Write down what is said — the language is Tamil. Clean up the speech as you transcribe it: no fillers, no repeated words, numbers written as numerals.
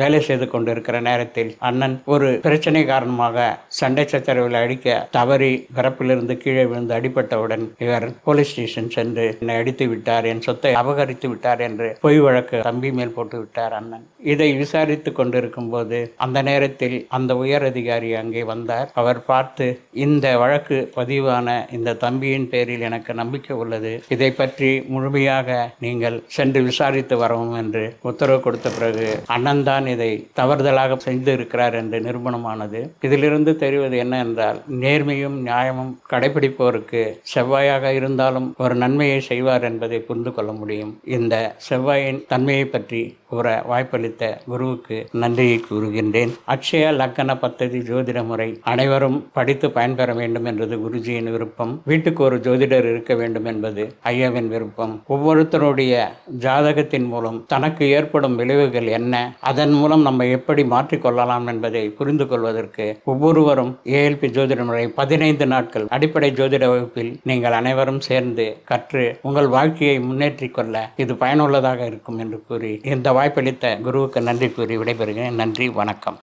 வேலை செய்து கொண்டிருக்கிற நேரத்தில் அண்ணன் ஒரு பிரச்சனை காரணமாக சண்டை சச்சரவில் அடிக்க தவறி பிறப்பிலிருந்து கீழே விழுந்து அடிபட்டவுடன் இவர் போலீஸ் ஸ்டேஷன் சென்று என்னை அடித்து விட்டார், என் சொத்தை அபகரித்து விட்டார் என்று பொய் வழக்கு தம்பி மேல் போட்டு விட்டார் அண்ணன். இதை விசாரித்துக் கொண்டிருக்கும் போது அந்த நேரத்தில் அந்த உயர் அதிகாரி அங்கே வந்தார். அவர் பார்த்து, இந்த வழக்கு பதிவான இந்த தம்பியின் பேரில் எனக்கு நம்பிக்கை உள்ளது, இதை பற்றி முழுமையாக நீங்கள் சென்று விசாரித்து வரவும் என்று உத்தரவு கொடுத்த பிறகு அண்ணன் தான் இதை தவறுதலாக செய்து இருக்கிறார் என்று நிரூபணமானது. இதிலிருந்து தெரிவது என்ன என்றால், நேர்மையும் நியாயமும் கடைபிடிப்பவருக்கு செவ்வாயாக இருந்தாலும் ஒரு நன்மையை செய்வார் என்பதை புரிந்து கொள்ள முடியும். இந்த செவ்வாயின் தன்மையை பற்றி கூற வாய்ப்பளித்த குருவுக்கு நன்றியை கூறுகின்றேன். அட்சய லக்கண பத்ததி ஜோதிட முறை அனைவரும் படித்து பயன்பெற வேண்டும் என்பது குருஜியின் விருப்பம். வீட்டுக்கு ஒரு ஜோதிடர் இருக்க வேண்டும் என்பது ஐயாவின் விருப்பம். ஒவ்வொருத்தருடைய ஜாதகத்தின் மூலம் தனக்கு ஏற்படும் விளைவுகள் என்ன, அதன் மூலம் நம்ம எப்படி மாற்றிக்கொள்ளலாம் என்பதை புரிந்து கொள்வதற்கு ஒவ்வொருவரும் ஏஎல்பி ஜோதிட முறை 15 நாட்கள் அடிப்படை ஜோதிட வகுப்பில் நீங்கள் அனைவரும் சேர்ந்து கற்று உங்கள் வாழ்க்கையை முன்னேற்றிக் கொள்ள இது பயனுள்ளதாக இருக்கும் என்று கூறி இந்த வாய்ப்பளித்த குருவுக்கு நன்றி கூறி விடைபெறுகிறேன். நன்றி, வணக்கம்.